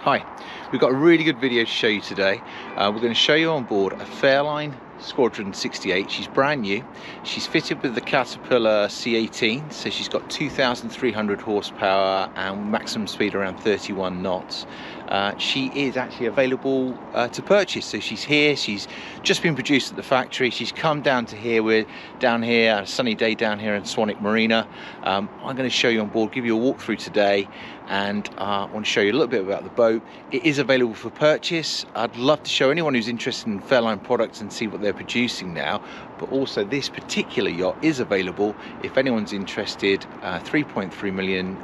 Hi, we've got a really good video to show you today. We're going to show you on board a Fairline Squadron 68. She's brand new. She's fitted with the Caterpillar C18, so she's got 2,300 horsepower and maximum speed around 31 knots. She is actually available to purchase, so she's here. She's just been produced at the factory. She's come down to here. We're down here, a sunny day down here in Swanwick Marina. I'm going to show you on board, give you a walkthrough today, and I want to show you a little bit about the boat. It is available for purchase. I'd love to show anyone who's interested in Fairline products and see what they're producing now, but also this particular yacht is available if anyone's interested. 3.3 million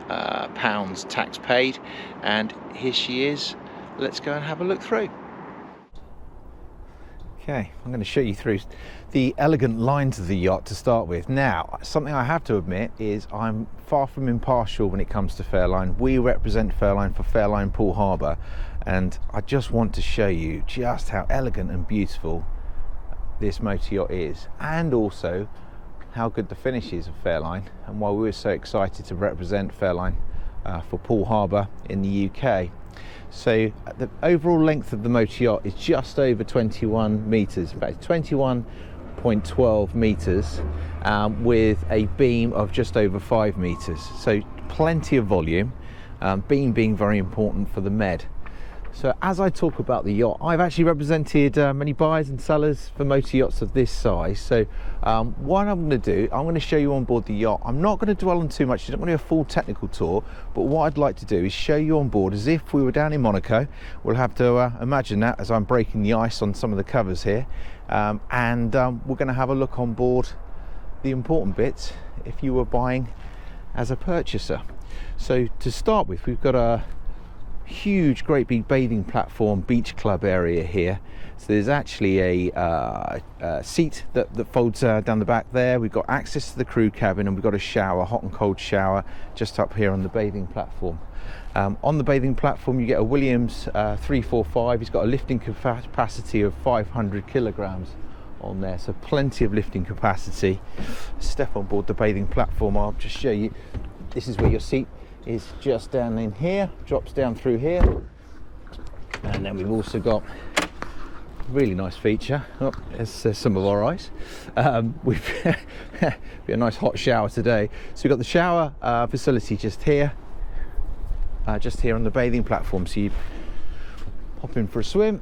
pounds tax paid, and here she is. Let's go and have a look through. Okay, I'm going to show you through the elegant lines of the yacht to start with. Now, something I have to admit is I'm far from impartial when it comes to Fairline. We represent Fairline for Fairline Poole Harbour, and I just want to show you just how elegant and beautiful this motor yacht is, and also how good the finish is of Fairline, and why we're so excited to represent Fairline for Poole Harbour in the UK. So the overall length of the motor yacht is just over 21 metres, in fact 21.12 metres, with a beam of just over 5 metres. So plenty of volume, beam being very important for the med. So as I talk about the yacht, I've actually represented many buyers and sellers for motor yachts of this size. So what I'm going to do, I'm going to show you on board the yacht. I'm not going to dwell on too much. I don't want to do a full technical tour, but what I'd like to do is show you on board as if we were down in Monaco. We'll have to imagine that as I'm breaking the ice on some of the covers here. We're going to have a look on board the important bits if you were buying as a purchaser. So to start with, we've got a huge, great big bathing platform, beach club area here. So there's actually a seat that folds down the back there. We've got access to the crew cabin, and we've got a shower, hot and cold shower, just up here on the bathing platform. On the bathing platform you get a Williams 345. He's got a lifting capacity of 500 kilograms on there, so plenty of lifting capacity. Step on board the bathing platform, I'll just show you. This is where your seat is, just down in here, drops down through here, and then we've also got a really nice feature. Oh, there's some of our ice. We've got a nice hot shower today, so we've got the shower facility just here on the bathing platform. So you pop in for a swim,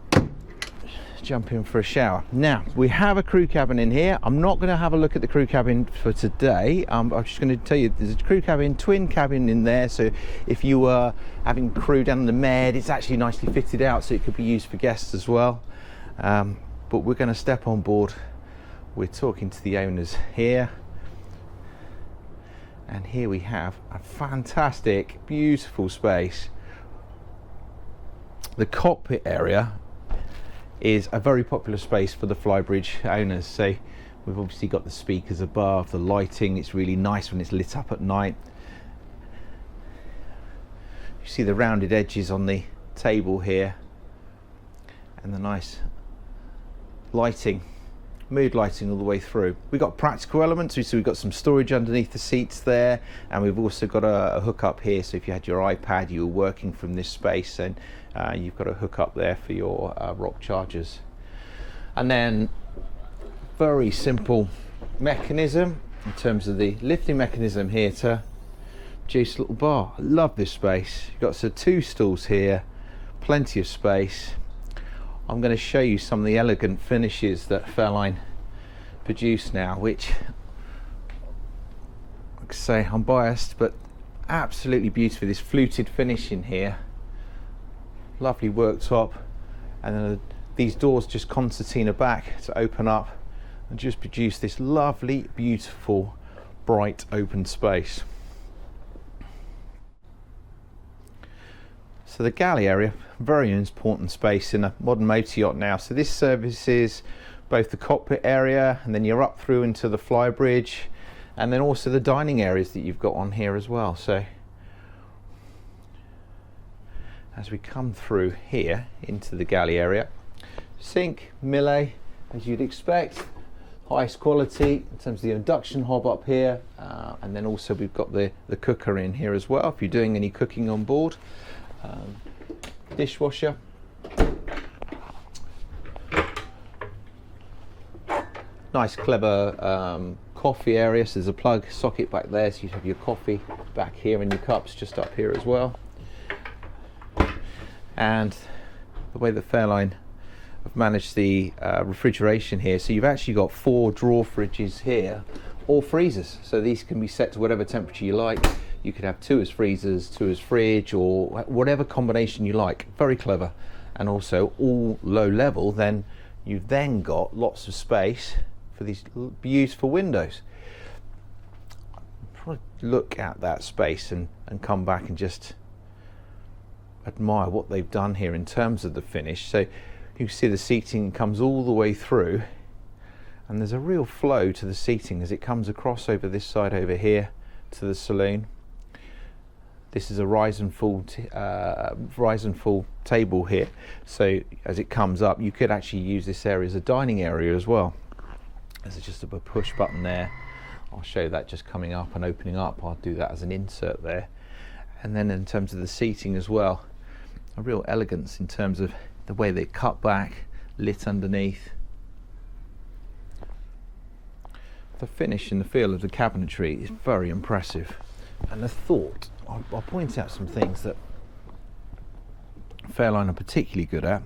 jump in for a shower. Now we have a crew cabin in here. I'm not going to have a look at the crew cabin for today. I'm just going to tell you there's a crew cabin, twin cabin in there, so if you were having crew down in the med, it's actually nicely fitted out, so it could be used for guests as well. But we're going to step on board. We're talking to the owners here, and here we have a fantastic, beautiful space. The cockpit area is a very popular space for the Flybridge owners. So we've obviously got the speakers above, the lighting, it's really nice when it's lit up at night. You see the rounded edges on the table here, and the nice lighting, mood lighting all the way through. We've got practical elements, so we've got some storage underneath the seats there, and we've also got a hookup here, so if you had your iPad, you were working from this space, and you've got a hookup there for your rock chargers. And then very simple mechanism in terms of the lifting mechanism here to produce a little bar. I love this space. You've got 2 stools here, plenty of space. I'm going to show you some of the elegant finishes that Fairline produce now, which, like I say, I'm biased, but absolutely beautiful. This fluted finish in here, lovely worktop, and then these doors just concertina back to open up and just produce this lovely, beautiful, bright open space. So the galley area, very important space in a modern motor yacht now. So this services both the cockpit area, and then you're up through into the Flybridge, and then also the dining areas that you've got on here as well. So as we come through here into the galley area, sink, millet, as you'd expect, highest quality in terms of the induction hob up here, and then also we've got the cooker in here as well if you're doing any cooking on board. dishwasher. Nice clever coffee area, so there's a plug socket back there, so you have your coffee back here and your cups just up here as well. And the way that Fairline have managed the refrigeration here, so you've actually got 4 drawer fridges here, or freezers, so these can be set to whatever temperature you like. You could have 2 as freezers, 2 as fridge, or whatever combination you like. Very clever. And also all low level, then you've then got lots of space for these beautiful windows. Probably look at that space and come back and just admire what they've done here in terms of the finish. So you see the seating comes all the way through, and there's a real flow to the seating as it comes across over this side over here to the saloon. This is a rise and fall table here, so as it comes up you could actually use this area as a dining area as well. There's just a push button there. I'll show that just coming up and opening up. I'll do that as an insert there. And then in terms of the seating as well, a real elegance in terms of the way they cut back, lit underneath. The finish and the feel of the cabinetry is very impressive. And the thought, I'll point out some things that Fairline are particularly good at,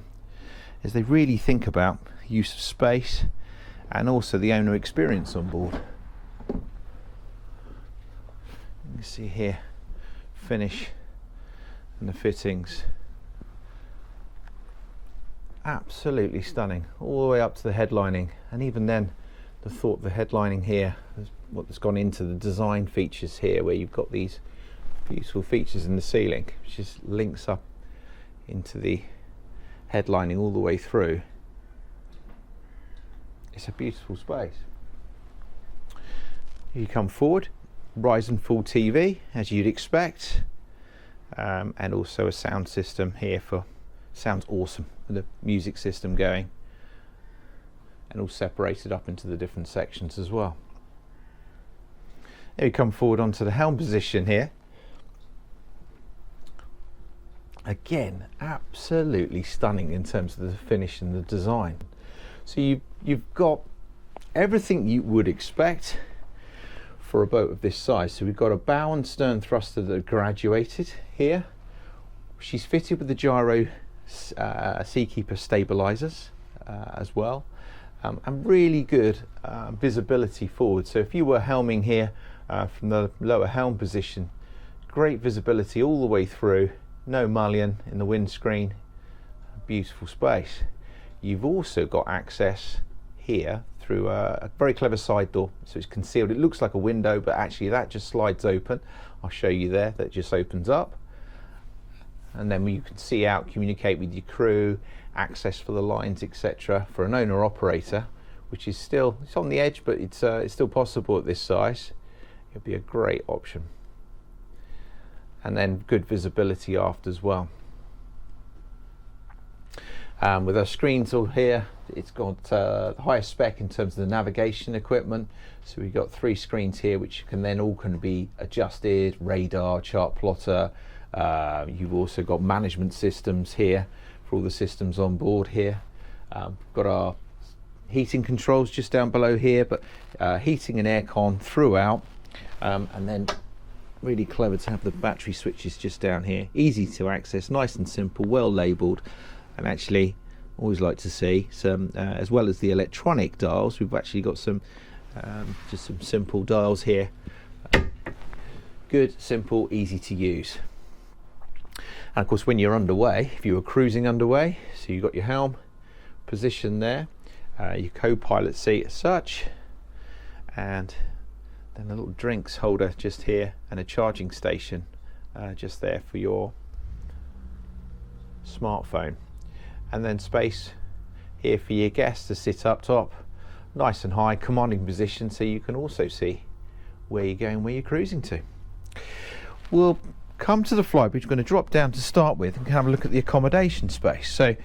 is they really think about use of space and also the owner experience on board. You can see here, finish and the fittings. Absolutely stunning, all the way up to the headlining, and even then the thought the headlining here, what's gone into the design features here, where you've got these beautiful features in the ceiling, which just links up into the headlining all the way through. It's a beautiful space. You come forward, rise and fall TV as you'd expect, and also a sound system here for sounds awesome, with the music system going, and all separated up into the different sections as well. There you come forward onto the helm position here. Again, absolutely stunning in terms of the finish and the design. So you've got everything you would expect for a boat of this size. So we've got a bow and stern thruster that are graduated here. She's fitted with the gyro Seakeeper stabilizers as well, and really good visibility forward. So if you were helming here from the lower helm position, great visibility all the way through, no mullion in the windscreen, beautiful space. You've also got access here through a very clever side door, so it's concealed. It looks like a window, but actually that just slides open. I'll show you there, that just opens up, and then you can see out, communicate with your crew, access for the lines, etc. For an owner operator, which is still, it's on the edge, but it's still possible at this size. It'd be a great option. And then good visibility aft as well. With our screens all here, it's got the highest spec in terms of the navigation equipment. So we've got 3 screens here, which can be adjusted, radar, chart plotter. You've also got management systems here for all the systems on board here. Got our heating controls just down below here, but heating and aircon throughout. And then really clever to have the battery switches just down here, easy to access, nice and simple, well labelled. And actually, always like to see some, as well as the electronic dials, we've actually got some just some simple dials here. Good, simple, easy to use. And of course, when you're underway, if you were cruising underway, so you've got your helm position there, your co-pilot seat as such, and then a little drinks holder just here, and a charging station just there for your smartphone. And then space here for your guests to sit up top, nice and high, commanding position, so you can also see where you're going, where you're cruising to. We'll come to the Flybridge. We're going to drop down to start with and have a look at the accommodation space. So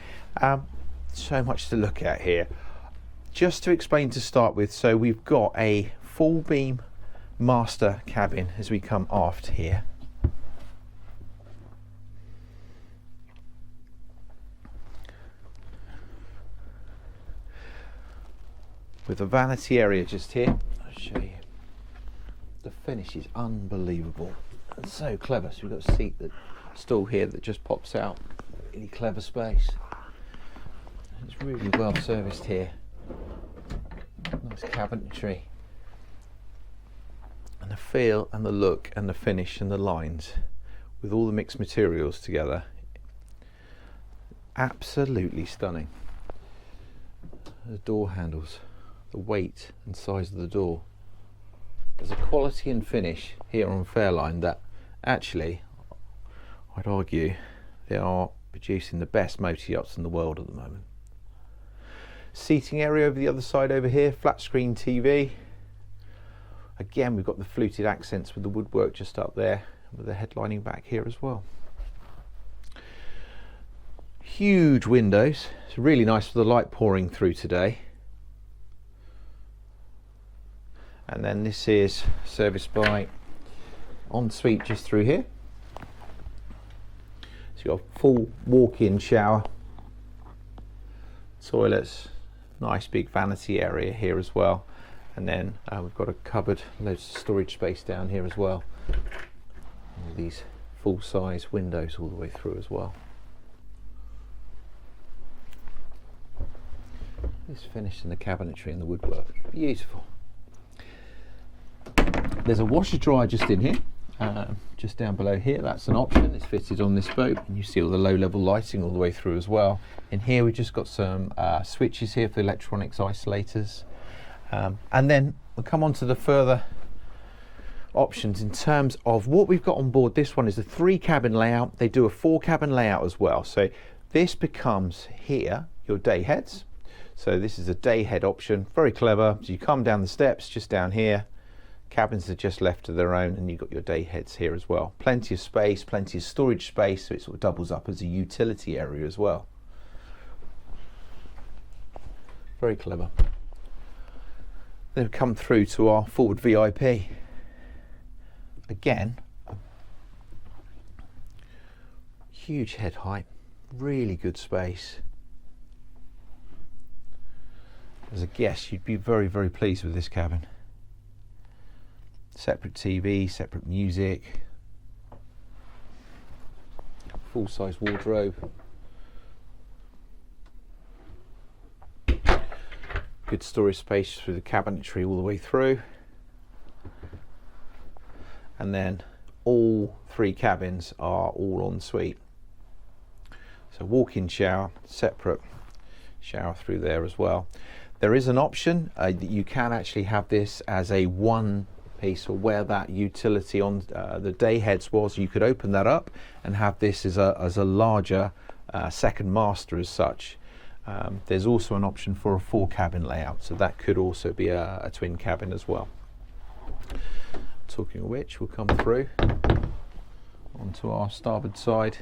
so much to look at here. Just to explain to start with, so we've got a full beam master cabin as we come aft here. with a vanity area just here. I'll show you. The finish is unbelievable and so clever. So we've got a seat that stool here that just pops out. Really clever space. It's really well serviced here. Nice cabinetry. And the feel and the look and the finish and the lines with all the mixed materials together, absolutely stunning. The door handles, the weight and size of the door. There's a quality and finish here on Fairline that actually, I'd argue, they are producing the best motor yachts in the world at the moment. Seating area over the other side over here, flat screen TV. Again, we've got the fluted accents with the woodwork just up there, with the headlining back here as well. Huge windows. It's really nice for the light pouring through today. And then this is serviced by ensuite just through here. So you've got a full walk-in shower, toilets, nice big vanity area here as well. And then we've got a cupboard, loads of storage space down here as well. All these full-size windows all the way through as well. This finish in the cabinetry and the woodwork, beautiful. There's a washer dryer just in here, just down below here. That's an option. It's fitted on this boat, and you see all the low-level lighting all the way through as well. In here we've just got some switches here for the electronics isolators. And then we'll come on to the further options in terms of what we've got on board. This one is a 3 cabin layout. They do a 4 cabin layout as well. So this becomes here your day heads. So this is a day head option, very clever. So you come down the steps just down here. Cabins are just left to their own, and you've got your day heads here as well. Plenty of space, plenty of storage space, so it sort of doubles up as a utility area as well. Very clever. Then we come through to our forward VIP. Again, huge head height, really good space. As a guest, you'd be very, very pleased with this cabin. Separate TV, separate music, full-size wardrobe. Good storage space through the cabinetry all the way through. And then all 3 cabins are all en suite. So walk-in shower, separate shower through there as well. There is an option that you can actually have this as a one piece, or where that utility on the day heads was, you could open that up and have this as a larger second master as such. There's also an option for a 4 cabin layout, so that could also be a twin cabin as well. Talking of which, we'll come through onto our starboard side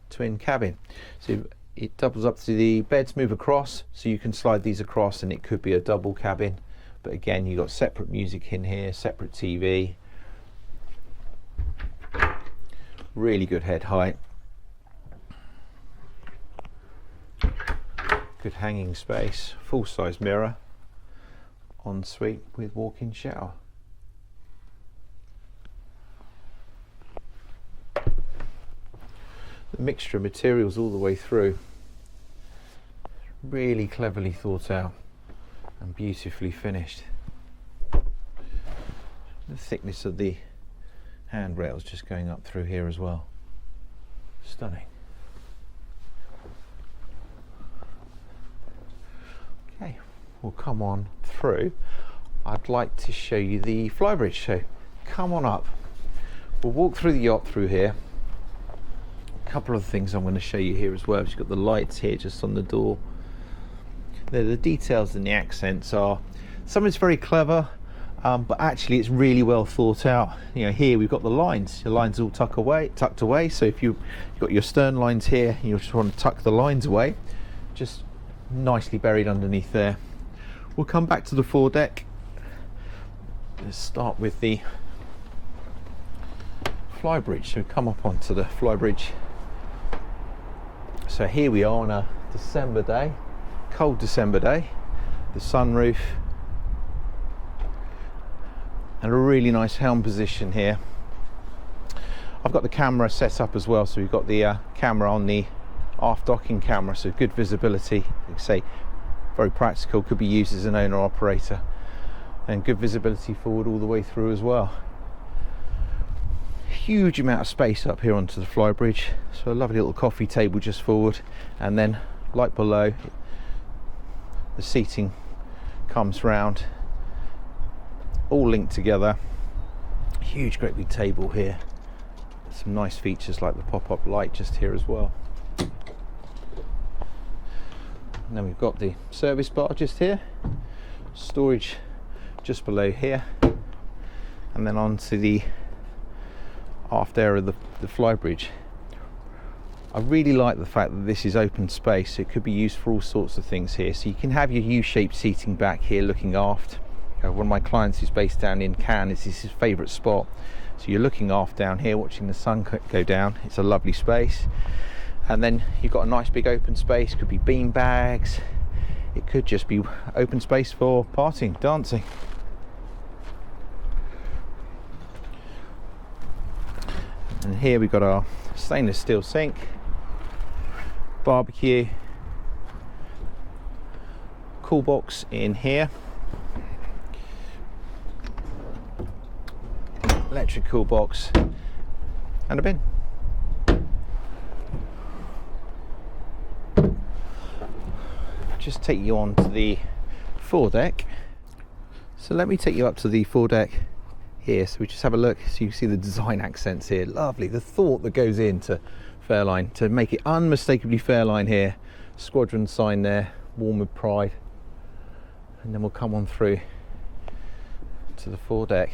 twin cabin. So it doubles up to the beds, move across, so you can slide these across and it could be a double cabin. But again, you've got separate music in here, separate TV. Really good head height. Good hanging space, full-size mirror, ensuite with walk-in shower. The mixture of materials all the way through, really cleverly thought out and beautifully finished. The thickness of the handrails just going up through here as well. Stunning. Okay, we'll come on through. I'd like to show you the Flybridge, so come on up. We'll walk through the yacht through here. A couple of things I'm going to show you here as well. You've got the lights here just on the door. The details and the accents are, some of it's very clever, but actually it's really well thought out. You know, here we've got the lines. The lines all tucked away. So if you've got your stern lines here, and you just want to tuck the lines away, just nicely buried underneath there. We'll come back to the foredeck. Let's start with the Flybridge. So come up onto the Flybridge. So here we are on a December day, cold December day. the sunroof, and a really nice helm position here. I've got the camera set up as well, so we've got the camera on the aft docking camera, so good visibility. Like I say, very practical, could be used as an owner operator, and good visibility forward all the way through as well. Huge amount of space up here onto the Flybridge, so a lovely little coffee table just forward, and then like below, the seating comes round, all linked together. Huge great big table here, some nice features like the pop-up light just here as well. And then we've got the service bar just here, storage just below here, and then onto the aft area of the Flybridge. I really like the fact that this is open space. It could be used for all sorts of things here. So you can have your U-shaped seating back here looking aft. One of my clients who's based down in Cannes, this is his favourite spot. So you're looking aft down here, watching the sun go down. It's a lovely space. And then you've got a nice big open space. Could be bean bags. It could just be open space for partying, dancing. And here we've got our stainless steel sink, barbecue, cool box in here, electric cool box, and a bin. Just take you on to the foredeck. So let me take you up to the foredeck here, so we just have a look, so you see the design accents here. Lovely, the thought that goes into Fairline to make it unmistakably Fairline here. Squadron sign there, warm with pride. And then we'll come on through to the foredeck.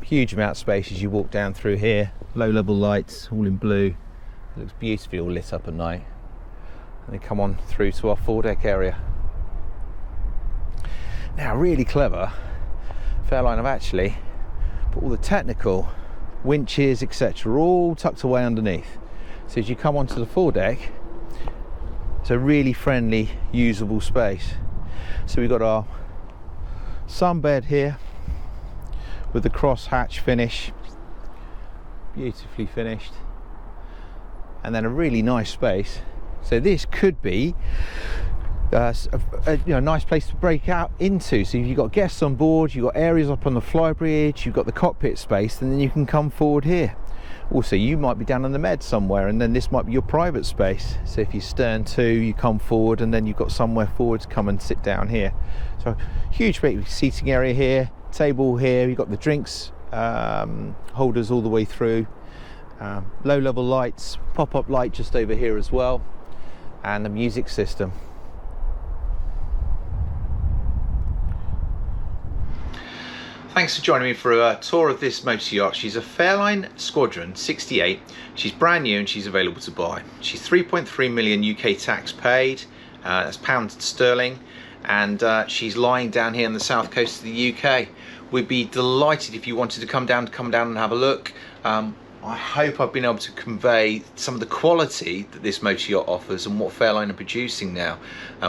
Huge amount of space as you walk down through here. Low level lights, all in blue. It looks beautifully all lit up at night. And then come on through to our foredeck area. Now, really clever, Fairline have actually put all the technical winches, etc., all tucked away underneath. So as you come onto the foredeck, it's a really friendly, usable space. So we've got our sunbed here with the cross hatch finish, beautifully finished, and then a really nice space. So this could be a nice place to break out into. So if you've got guests on board, you've got areas up on the Flybridge, you've got the cockpit space, and then you can come forward here. Also, you might be down on the med somewhere, and then this might be your private space. So if you're stern to, you come forward, and then you've got somewhere forward to come and sit down here. So huge big seating area here, table here, you've got the drinks holders all the way through, low level lights, pop-up light just over here as well, and the music system. Thanks for joining me for a tour of this motor yacht. She's a Fairline Squadron 68. She's brand new and she's available to buy. She's 3.3 million UK tax paid, that's pounds sterling, and she's lying down here on the south coast of the UK. We'd be delighted if you wanted to come down and have a look. I hope I've been able to convey some of the quality that this motor yacht offers and what Fairline are producing now.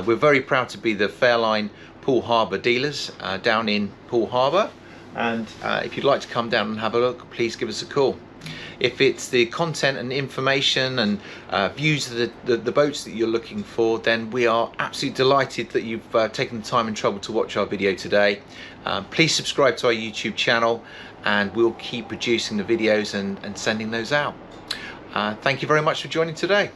We're very proud to be the Fairline Poole Harbour dealers down in Poole Harbour. And if you'd like to come down and have a look, please give us a call. If it's the content and information and views of the boats that you're looking for, then we are absolutely delighted that you've taken the time and trouble to watch our video today. Please subscribe to our YouTube channel, and we'll keep producing the videos and sending those out. Thank you very much for joining today.